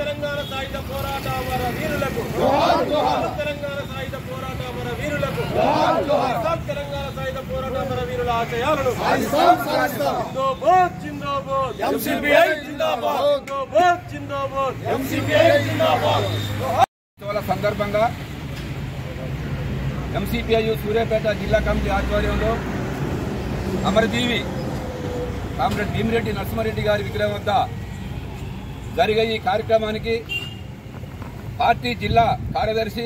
తెలంగాణ సాయుధ పోరాట అమర వీరులకు తెలంగాణ సాయుధ పోరాట అమర వీరులకు తెలంగాణ సాయుధ పోరాట అమర వీరుల ఆశయాలను జిందాబాద్ జిందాబాద్ ఎంసీపీఐ జిందాబాద్ జిందాబాద్ జిందాబాద్ ఎంసీపీఐ జిందాబాద్ సందర్భంగా ఎంసీపీఐ సూర్యాపేట జిల్లా కమిటీ ఆధ్వర్యంలో అమరజీవి కామ్రేడ్ భీమిరెడ్డి నరసింహారెడ్డి గారి విగ్రహం వద్ద జరిగే ఈ కార్యక్రమానికి పార్టీ జిల్లా కార్యదర్శి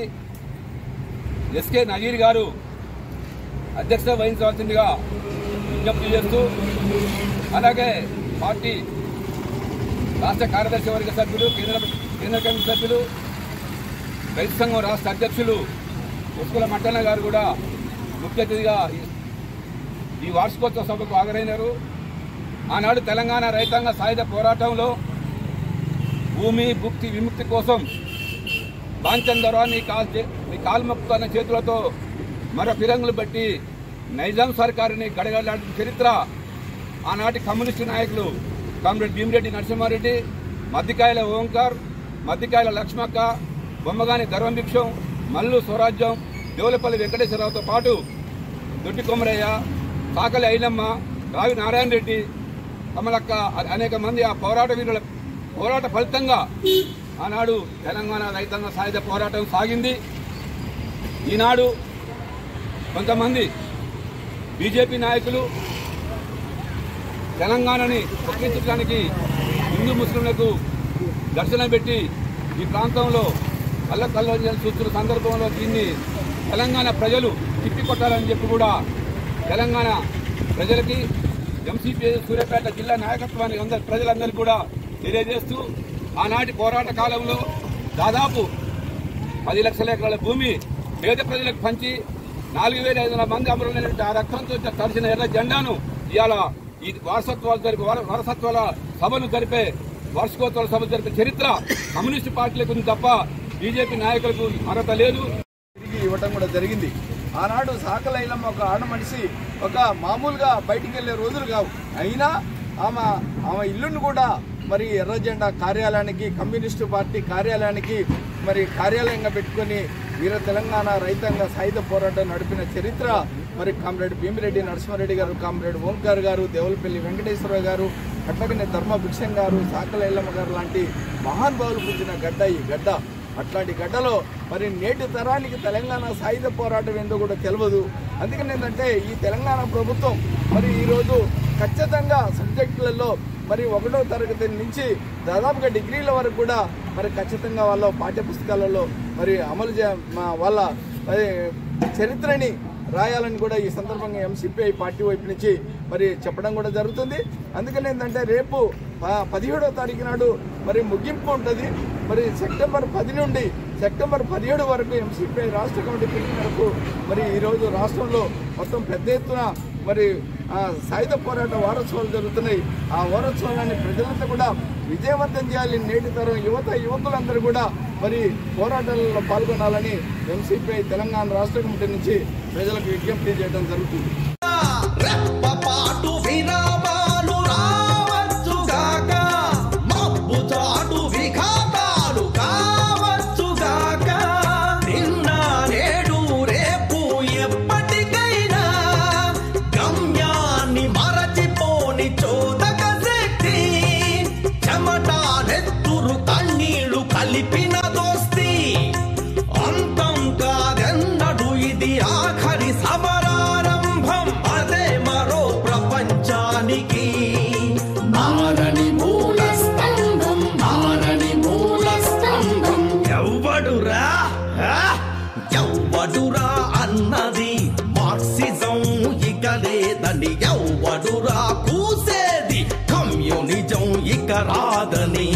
ఎస్కే నజీర్ గారు అధ్యక్షత వహించవలసిందిగా విజ్ఞప్తి చేస్తూ, అలాగే పార్టీ రాష్ట్ర కార్యదర్శి వర్గ సభ్యులు, కేంద్ర కమిటీ సభ్యులు, రైతు సంఘం రాష్ట్ర అధ్యక్షులు ఉస్కుల మట్టన్న గారు కూడా ముఖ్య అతిథిగా ఈ వార్షికోత్సవ సభకు హాజరైనారు. ఆనాడు తెలంగాణ రైతాంగ సాయుధ పోరాటంలో భూమి భుక్తి విముక్తి కోసం బాంచన్ దొరాన్ని మీ కాల్మొక్కుతున్న చేతులతో మరో ఫిరంగులు బట్టి నైజాం సర్కారుని గడగడలాంటి చరిత్ర ఆనాటి కమ్యూనిస్టు నాయకులు కామ్రేడ్ భీమిరెడ్డి నరసింహారెడ్డి, మద్దికాయల ఓంకార్, మద్దికాయల లక్ష్మక్క, బొమ్మగాని ధర్మభిక్షం, మల్లు స్వరాజ్యం, దేవులపల్లి వెంకటేశ్వరరావుతో పాటు దొడ్డి కొమరయ్య, సాకలి ఐలమ్మ, రావి నారాయణ రెడ్డి, కమలక్క అనేక మంది ఆ పోరాట వీరుల పోరాట ఫలితంగా ఆనాడు తెలంగాణ రైతాంగ సాయుధ పోరాటం సాగింది. ఈనాడు కొంతమంది బీజేపీ నాయకులు తెలంగాణని ప్రకటించడానికి హిందూ ముస్లింలకు దర్శనం పెట్టి ఈ ప్రాంతంలో అల్లకల్లోజన చూస్తున్న సందర్భంలో దీన్ని తెలంగాణ ప్రజలు తిప్పికొట్టాలని చెప్పి కూడా తెలంగాణ ప్రజలకి ఎంసీపీ సూర్యాపేట జిల్లా నాయకత్వానికి ప్రజలందరికీ కూడా తెలియజేస్తూ, ఆనాటి పోరాట కాలంలో దాదాపు 10 లక్షల ఎకరాల భూమి పేద ప్రజలకు పంచి 4,500 మంది అమరులైనటువంటి ఆ రక్తంతో తడిసిన ఎర్ర జెండాను ఇవాళ ఈ వారసత్వాల సభను జరిపే వార్షికోత్సవాల సభ జరిపే చరిత్ర కమ్యూనిస్టు పార్టీలకు ఉంది తప్ప బీజేపీ నాయకులకు అర్హత లేదు. తిరిగి ఇవ్వటం కూడా జరిగింది. ఆనాడు సాకలి ఐలమ్మ ఒక ఆడ మనిషి ఒక మామూలుగా బయటికి వెళ్లే రోజులు కావు. అయినా ఆమె ఇల్లును కూడా మరి ఎర్ర జెండా కార్యాలయానికి, కమ్యూనిస్టు పార్టీ కార్యాలయానికి మరి కార్యాలయంగా పెట్టుకుని వీర తెలంగాణ రైతాంగ సాయుధ పోరాటం నడిపిన చరిత్ర మరి కామ్రేడ్ భీమిరెడ్డి నరసింహారెడ్డి గారు, కామ్రేడ్ ఓంకార్ గారు, దేవులపల్లి వెంకటేశ్వరరావు గారు, అట్లాగనే ధర్మభిక్షం గారు, సాకలి ఐలమ్మ గారు లాంటి మహానుభావులు పుట్టిన గడ్డ ఈ గడ్డ. అట్లాంటి గడ్డలో మరి నేటి తరానికి తెలంగాణ సాయుధ పోరాటం ఏందో కూడా తెలియదు. అందుకని ఏంటంటే ఈ తెలంగాణ ప్రభుత్వం మరి ఈరోజు ఖచ్చితంగా సబ్జెక్టులలో మరి 1వ తరగతి నుంచి దాదాపుగా డిగ్రీల వరకు కూడా మరి ఖచ్చితంగా వాళ్ళ పాఠ్యపుస్తకాలలో మరి అమలు వాళ్ళ చరిత్రని రాయాలని కూడా ఈ సందర్భంగా ఎంసీపీఐ పార్టీ వైపు నుంచి మరి చెప్పడం కూడా జరుగుతుంది. అందుకని ఏంటంటే రేపు 17వ తారీఖు నాడు మరి ముగింపు ఉంటుంది. మరి సెప్టెంబర్ 10 నుండి సెప్టెంబర్ 17 వరకు ఎంసీపీఐ రాష్ట్ర కమిటీ పిలుపు మేరకు మరి ఈరోజు రాష్ట్రంలో మొత్తం పెద్ద ఎత్తున మరి సాయుధ పోరాట వారోత్సవాలు జరుగుతున్నాయి. ఆ వారోత్సవాన్ని ప్రజలంతా కూడా విజయవంతం చేయాలి. నేటి తరం యువకులందరూ కూడా మరి పోరాటాలలో పాల్గొనాలని ఎంసీపీఐ తెలంగాణ రాష్ట్ర కమిటీ నుంచి ప్రజలకు విజ్ఞప్తి చేయడం జరుగుతుంది. ఎవడురా అన్నది మార్క్సిజం ఇక లేదని, ఎవడురా కూసేది కమ్యూనిజం ఇక రాదని.